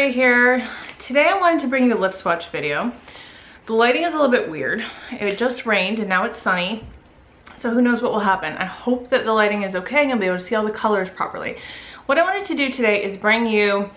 Ray here. Today I wanted to bring you a lip swatch video. The lighting is a little bit weird. It just rained and now it's sunny, so who knows what will happen. I hope that the lighting is okay and I'll be able to see all the colors properly. What I wanted to do today is bring you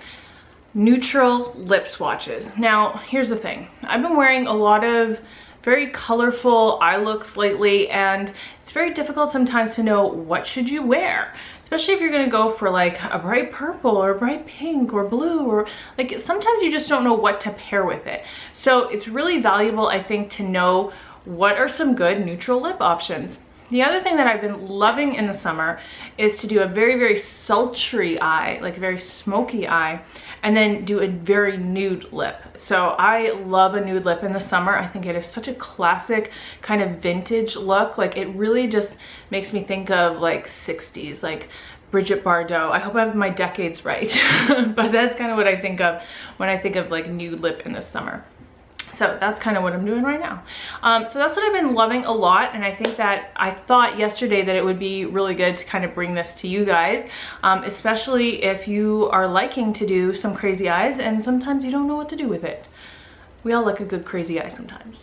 neutral lip swatches. Now, here's the thing. I've been wearing a lot of very colorful eye looks lately, and it's very difficult sometimes to know what should you wear, especially if you're gonna go for like a bright purple or a bright pink or blue, or like sometimes you just don't know what to pair with it. So it's really valuable, I think, to know what are some good neutral lip options. The other thing that I've been loving in the summer is to do a very, very sultry eye, like a very smoky eye, and then do a very nude lip. So I love a nude lip in the summer. I think it is such a classic kind of vintage look. Like it really just makes me think of like 60s, like Bridget Bardot. I hope I have my decades right, but that's kind of what I think of when I think of like nude lip in the summer. So that's kind of what I'm doing right now. So that's what I've been loving a lot, and I think that I thought yesterday that it would be really good to kind of bring this to you guys, especially if you are liking to do some crazy eyes and sometimes you don't know what to do with it. We all like a good crazy eye sometimes.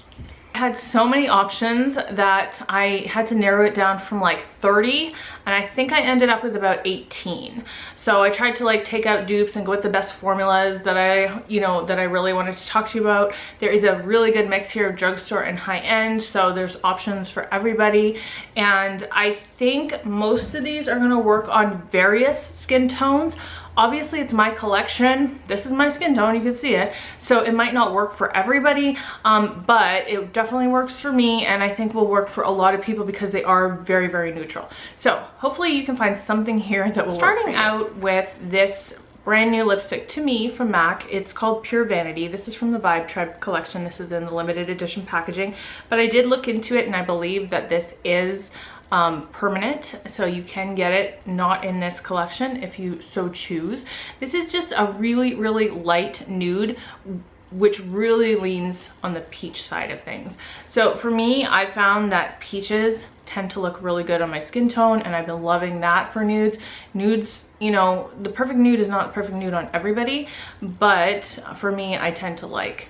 I had so many options that I had to narrow it down from like 30, and I think I ended up with about 18. So I tried to like take out dupes and go with the best formulas that I really wanted to talk to you about. There is a really good mix here of drugstore and high-end, so there's options for everybody. And I think most of these are gonna work on various skin tones. Obviously, it's my collection. This is my skin tone, you can see it. So it might not work for everybody, but it definitely works for me, and I think will work for a lot of people because they are very, very neutral. So hopefully you can find something here that will work. Starting out with this brand new lipstick to me from MAC. It's called Pure Vanity. This is from the Vibe Tribe collection. This is in the limited edition packaging, but I did look into it and I believe that this is permanent, so you can get it not in this collection if you so choose. This is just a really, really light nude, which really leans on the peach side of things. So for me, I found that peaches tend to look really good on my skin tone, and I've been loving that for nudes. Nudes, you know, the perfect nude is not the perfect nude on everybody, but for me, I tend to like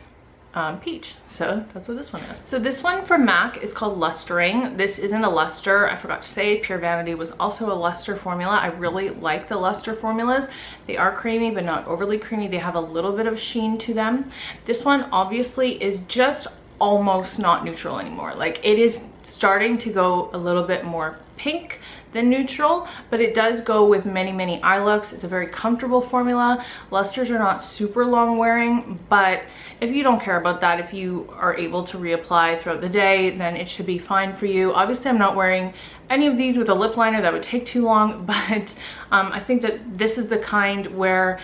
peach, so that's what this one is. So this one from MAC is called Lustering. This isn't a luster, I forgot to say. Pure Vanity was also a luster formula. I really like the luster formulas. They are creamy but not overly creamy. They have a little bit of sheen to them. This one obviously is just almost not neutral anymore. Like it is starting to go a little bit more pink than neutral, but it does go with many eye looks. It's a very comfortable formula. Lusters are not super long wearing, but if you don't care about that, if you are able to reapply throughout the day, then it should be fine for you. Obviously, I'm not wearing any of these with a lip liner. That would take too long, but I think that this is the kind where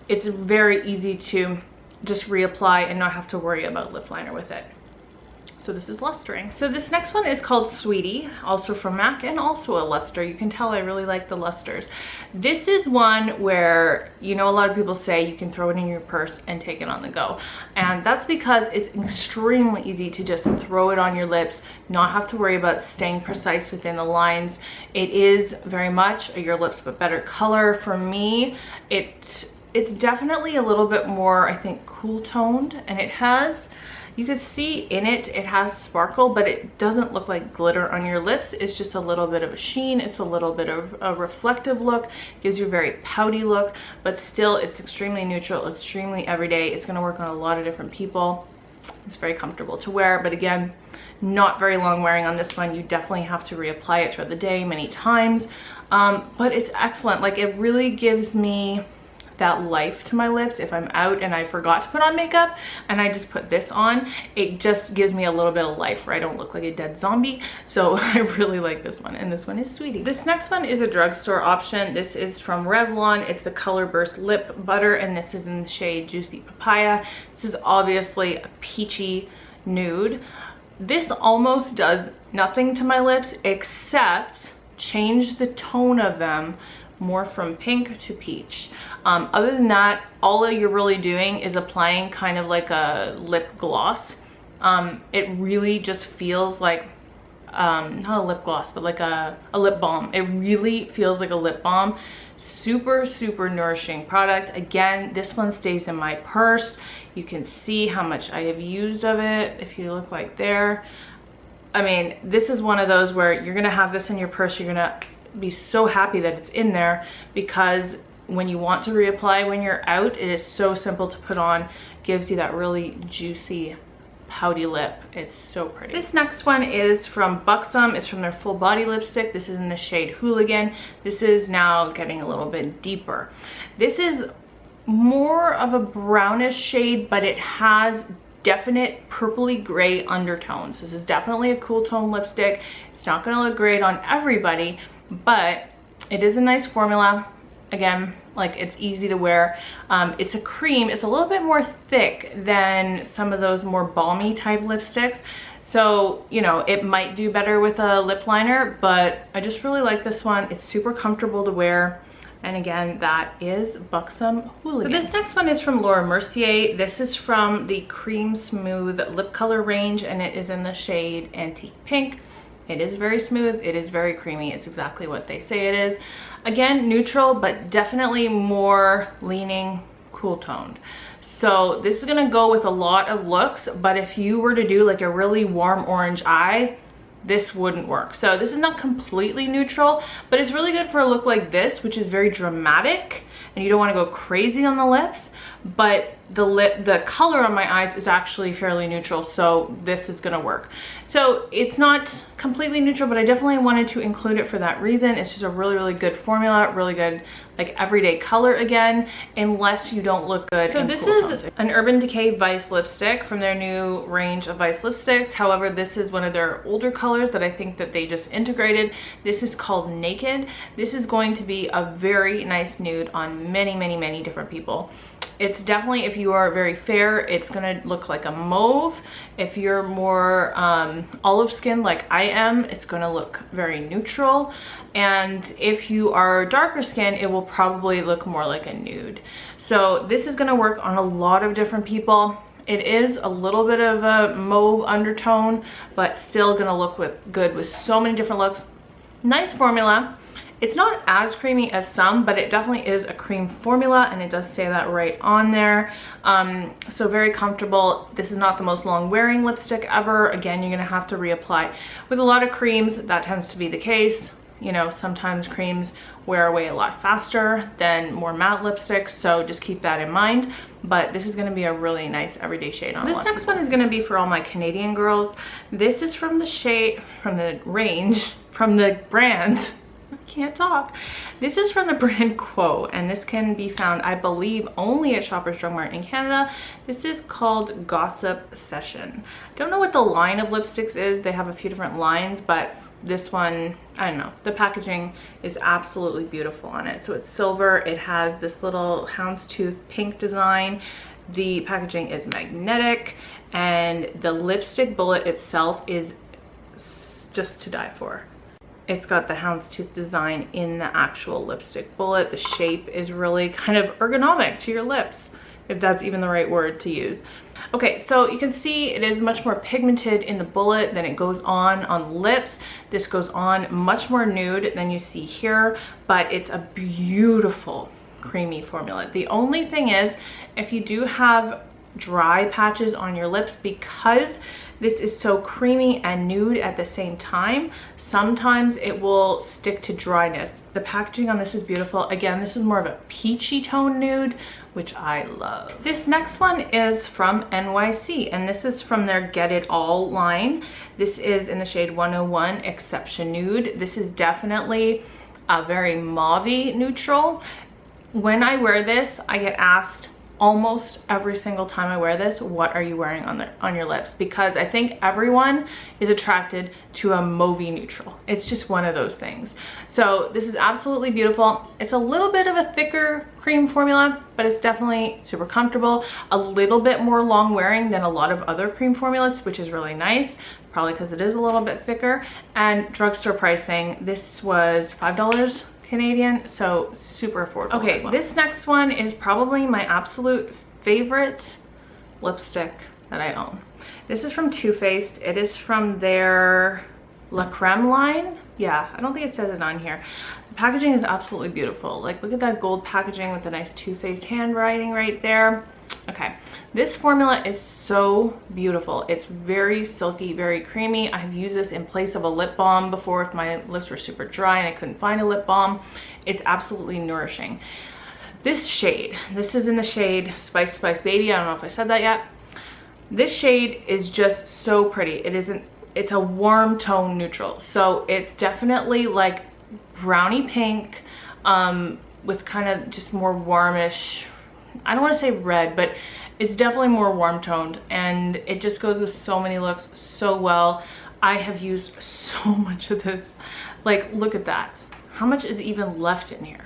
it's very easy to just reapply and not have to worry about lip liner with it. So this is Lustering. So this next one is called Sweetie, also from MAC, and also a luster. You can tell I really like the lusters. This is one where, you know, a lot of people say you can throw it in your purse and take it on the go. And that's because it's extremely easy to just throw it on your lips, not have to worry about staying precise within the lines. It is very much a Your Lips But Better color. For me, it's definitely a little bit more, I think, cool toned, and it has, you can see in it, it has sparkle, but it doesn't look like glitter on your lips. It's just a little bit of a sheen. It's a little bit of a reflective look. Gives you a very pouty look, but still it's extremely neutral, extremely everyday. It's gonna work on a lot of different people. It's very comfortable to wear, but again, not very long wearing on this one. You definitely have to reapply it throughout the day many times, but it's excellent. Like it really gives me that life to my lips. If I'm out and I forgot to put on makeup and I just put this on, it just gives me a little bit of life where I don't look like a dead zombie. So I really like this one, and this one is Sweetie. This next one is a drugstore option. This is from Revlon. It's the Color Burst Lip Butter, and this is in the shade Juicy Papaya. This is obviously a peachy nude. This almost does nothing to my lips except change the tone of them more from pink to peach. Other than that, all you're really doing is applying kind of like a lip gloss. It really just feels like not a lip gloss, but like a lip balm. It really feels like a lip balm. Super, super nourishing product. Again, this one stays in my purse. You can see how much I have used of it if you look right there. I mean, this is one of those where you're gonna have this in your purse. You're gonna be so happy that it's in there, because when you want to reapply when you're out, it is so simple to put on. Gives you that really juicy pouty lip. It's so pretty. This next one is from Buxom. It's from their full body lipstick. This is in the shade Hooligan. This is now getting a little bit deeper. This is more of a brownish shade, but it has definite purpley gray undertones. This is definitely a cool tone lipstick. It's not going to look great on everybody, but it is a nice formula. Again, like, it's easy to wear. It's a cream. It's a little bit more thick than some of those more balmy type lipsticks. So, you know, it might do better with a lip liner, but I just really like this one. It's super comfortable to wear. And again, that is Buxom Hooligan. So this next one is from Laura Mercier. This is from the Cream Smooth lip color range, and it is in the shade Antique Pink. It is very smooth, it is very creamy. It's exactly what they say it is. Again, neutral, but definitely more leaning cool toned. So this is gonna go with a lot of looks, but if you were to do like a really warm orange eye, this wouldn't work. So this is not completely neutral, but it's really good for a look like this, which is very dramatic, and you don't wanna go crazy on the lips, but the color on my eyes is actually fairly neutral, so this is gonna work. So it's not completely neutral, but I definitely wanted to include it for that reason. It's just a really, really good formula, really good like everyday color again, unless you don't look good. So this is an Urban Decay Vice lipstick from their new range of Vice lipsticks. However, this is one of their older colors that I think that they just integrated. This is called Naked. This is going to be a very nice nude on many, many, many different people. It's definitely, if you are very fair, it's gonna look like a mauve. If you're more olive skin like I am, it's gonna look very neutral. And if you are darker skin, it will probably look more like a nude. So this is gonna work on a lot of different people. It is a little bit of a mauve undertone, but still gonna look good with so many different looks. Nice formula. It's not as creamy as some, but it definitely is a cream formula, and it does say that right on there. So very comfortable. This is not the most long wearing lipstick ever. Again, you're gonna have to reapply. With a lot of creams, that tends to be the case. You know, sometimes creams wear away a lot faster than more matte lipsticks, so just keep that in mind. But this is gonna be a really nice everyday shade on. This next one is gonna be for all my Canadian girls. This is from the shade, from the range, from the brand. I can't talk. This is from the brand Quo, and this can be found, I believe, only at Shoppers Drug Mart in Canada. This is called Gossip Session. Don't know what the line of lipsticks is. They have a few different lines, but this one, I don't know. The packaging is absolutely beautiful on it. So it's silver. It has this little houndstooth pink design. The packaging is magnetic, and the lipstick bullet itself is just to die for. It's got the houndstooth design in the actual lipstick bullet. The shape is really kind of ergonomic to your lips, if that's even the right word to use. Okay, so you can see it is much more pigmented in the bullet than it goes on lips. This goes on much more nude than you see here, but it's a beautiful creamy formula. The only thing is, if you do have dry patches on your lips, because this is so creamy and nude at the same time, sometimes it will stick to dryness. The packaging on this is beautiful. Again, this is more of a peachy tone nude, which I love. This next one is from NYC, and this is from their Get It All line. This is in the shade 101 Exception Nude. This is definitely a very mauve-y neutral. When I wear this, I get asked almost every single time I wear this, what are you wearing on your lips? Because I think everyone is attracted to a mauve neutral. It's just one of those things. So this is absolutely beautiful. It's a little bit of a thicker cream formula, but it's definitely super comfortable. A little bit more long wearing than a lot of other cream formulas, which is really nice, probably because it is a little bit thicker. And drugstore pricing, this was $5 Canadian, so super affordable. Okay, this next one is probably my absolute favorite lipstick that I own. This is from Too Faced. It is from their La Creme line. Yeah, I don't think it says it on here. The packaging is absolutely beautiful. Like, look at that gold packaging with the nice two-faced handwriting right there. Okay, this formula is so beautiful. It's very silky, very creamy. I have used this in place of a lip balm before if my lips were super dry and I couldn't find a lip balm. It's absolutely nourishing. This shade, this is in the shade Spice Spice Baby. I don't know if I said that yet. This shade is just so pretty. It's a warm tone neutral. So it's definitely like brownie pink with kind of just more warmish, I don't want to say red, but it's definitely more warm toned, and it just goes with so many looks so well. I have used so much of this. Like, look at that. How much is even left in here?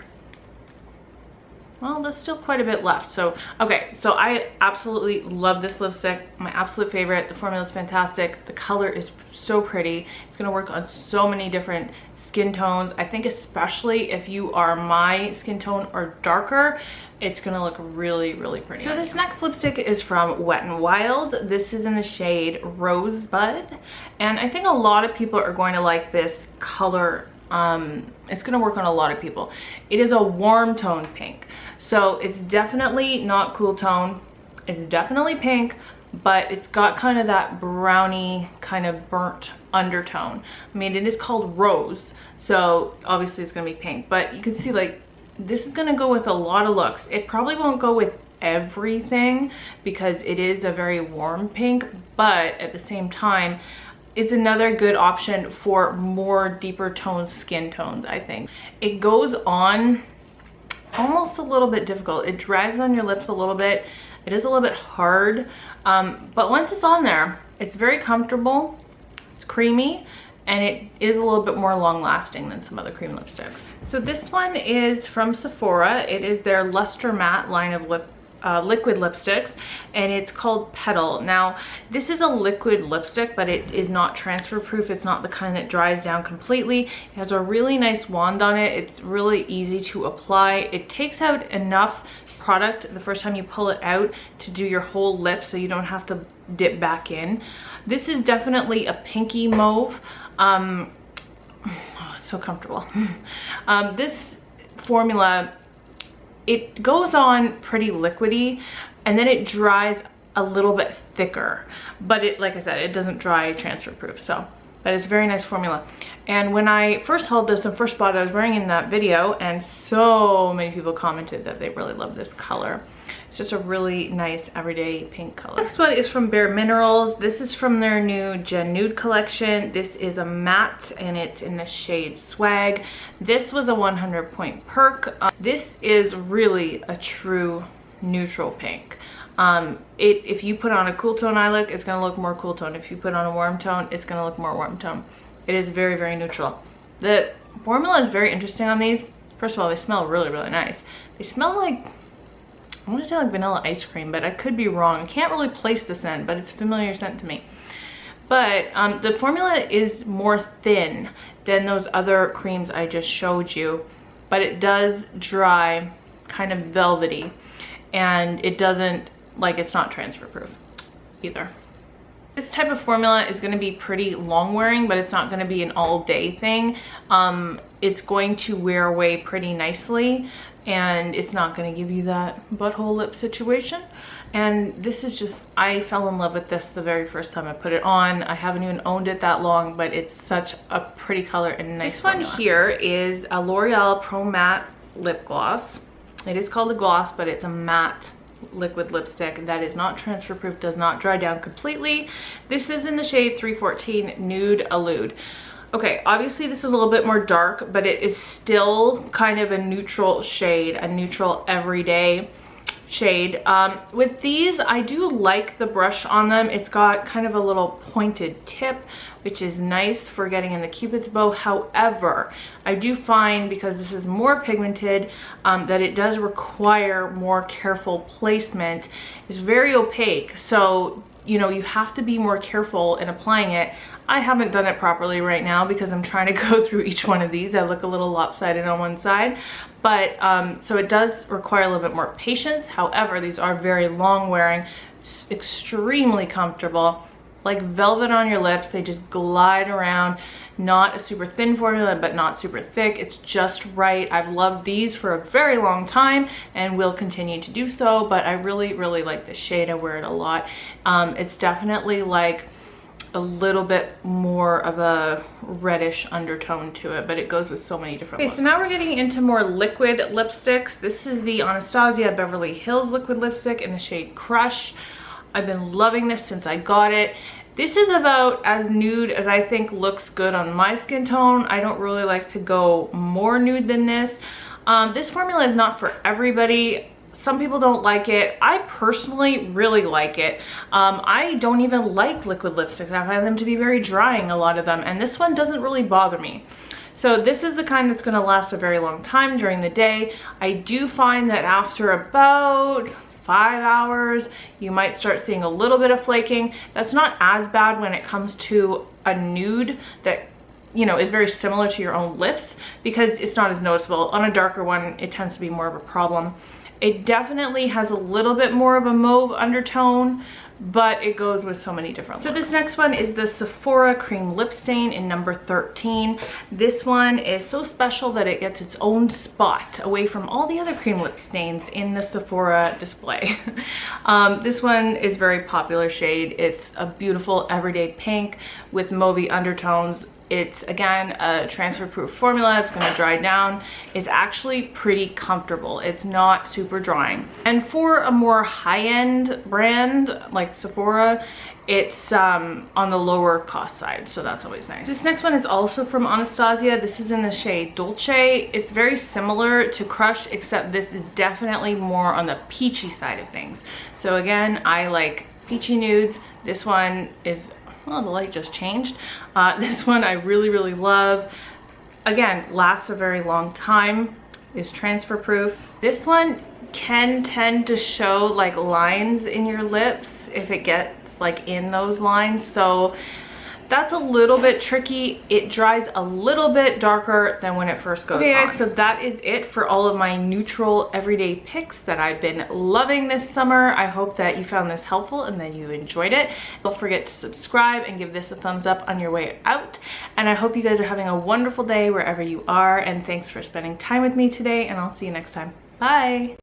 Well, there's still quite a bit left. So, okay, so I absolutely love this lipstick. My absolute favorite. The formula is fantastic. The color is so pretty. It's gonna work on so many different skin tones. I think especially if you are my skin tone or darker, it's gonna look really, really pretty. So this next lipstick is from Wet n Wild. This is in the shade Rosebud. And I think a lot of people are going to like this color. It's gonna work on a lot of people. It is a warm tone pink. So it's definitely not cool tone. It's definitely pink, but it's got kind of that brownie kind of burnt undertone. I mean, it is called Rose, so obviously it's gonna be pink, but you can see like this is gonna go with a lot of looks. It probably won't go with everything because it is a very warm pink, but at the same time, it's another good option for more deeper toned skin tones, I think. It goes on almost a little bit difficult. It drags on your lips a little bit. It is a little bit hard, but once it's on there, it's very comfortable, it's creamy, and it is a little bit more long lasting than some other cream lipsticks. So this one is from Sephora. It is their Luster Matte line of liquid lipsticks, and it's called Petal. Now, this is a liquid lipstick, but it is not transfer proof. It's not the kind that dries down completely. It has a really nice wand on it. It's really easy to apply. It takes out enough product the first time you pull it out to do your whole lip, so you don't have to dip back in. This is definitely a pinky mauve. Oh, it's so comfortable. This formula, it goes on pretty liquidy and then it dries a little bit thicker, but it, like I said, it doesn't dry transfer proof. So, but it's a very nice formula. And when I first held this and first bought it, I was wearing it in that video, and so many people commented that they really love this color. It's just a really nice everyday pink color. Next one is from Bare Minerals. This is from their new Nude collection. This is a matte and it's in the shade Swag. This was a 100-point perk. This is really a true neutral pink. If you put on a cool tone eye look, it's gonna look more cool tone. If you put on a warm tone, it's gonna look more warm tone. It is very, very neutral. The formula is very interesting on these. First of all, they smell really, really nice. They smell like, I want to say like vanilla ice cream, but I could be wrong. I can't really place the scent, but it's a familiar scent to me. But the formula is more thin than those other creams I just showed you, but it does dry kind of velvety, and it doesn't, like, it's not transfer proof either. This type of formula is going to be pretty long wearing, but it's not going to be an all day thing. It's going to wear away pretty nicely, and it's not going to give you that butthole lip situation. And this is just, I fell in love with this the very first time I put it on. I haven't even owned it that long, but it's such a pretty color and nice formula. This one here is a L'Oreal Pro Matte Lip Gloss. It is called a gloss, but it's a matte liquid lipstick that is not transfer proof, does not dry down completely. This is in the shade 314 Nude Allude. Okay, obviously this is a little bit more dark, but it is still kind of a neutral shade, a neutral everyday shade. With these, I do like the brush on them. It's got kind of a little pointed tip, which is nice for getting in the Cupid's bow. However, I do find, because this is more pigmented, that it does require more careful placement. It's very opaque, so you know, you have to be more careful in applying it. I haven't done it properly right now because I'm trying to go through each one of these. I look a little lopsided on one side, but so it does require a little bit more patience. However, these are very long wearing, extremely comfortable, like velvet on your lips. They just glide around. Not a super thin formula, but not super thick. It's just right. I've loved these for a very long time and will continue to do so, but I really, really like this shade. I wear it a lot. It's definitely like a little bit more of a reddish undertone to it, but it goes with so many different looks. So now we're getting into more liquid lipsticks. This is the Anastasia Beverly Hills liquid lipstick in the shade Crush. I've been loving this since I got it. This is about as nude as I think looks good on my skin tone. I don't really like to go more nude than this. This formula is not for everybody. Some people don't like it. I personally really like it. I don't even like liquid lipsticks. I find them to be very drying, a lot of them, and this one doesn't really bother me. So this is the kind that's gonna last a very long time during the day. I do find that after about 5 hours, you might start seeing a little bit of flaking. That's not as bad when it comes to a nude that, you know, is very similar to your own lips, because it's not as noticeable. On a darker one, it tends to be more of a problem. It definitely has a little bit more of a mauve undertone, but it goes with so many different looks. So this next one is the Sephora Cream Lip Stain in number 13. This one is so special that it gets its own spot away from all the other cream lip stains in the Sephora display. This one is very popular shade. It's a beautiful everyday pink with mauvey undertones. It's, again, a transfer proof formula. It's going to dry down. It's actually pretty comfortable. It's not super drying. And for a more high-end brand like Sephora, it's on the lower cost side, so that's always nice. This next one is also from Anastasia. This is in the shade Dolce. It's very similar to Crush, except this is definitely more on the peachy side of things. So again, I like peachy nudes. This one is, well, the light just changed. This one I really, really love. Again, lasts a very long time, is transfer proof. This one can tend to show like lines in your lips if it gets like in those lines. So that's a little bit tricky. It dries a little bit darker than when it first goes on. Okay guys, so that is it for all of my neutral everyday picks that I've been loving this summer. I hope that you found this helpful and that you enjoyed it. Don't forget to subscribe and give this a thumbs up on your way out. And I hope you guys are having a wonderful day wherever you are. And thanks for spending time with me today, and I'll see you next time. Bye.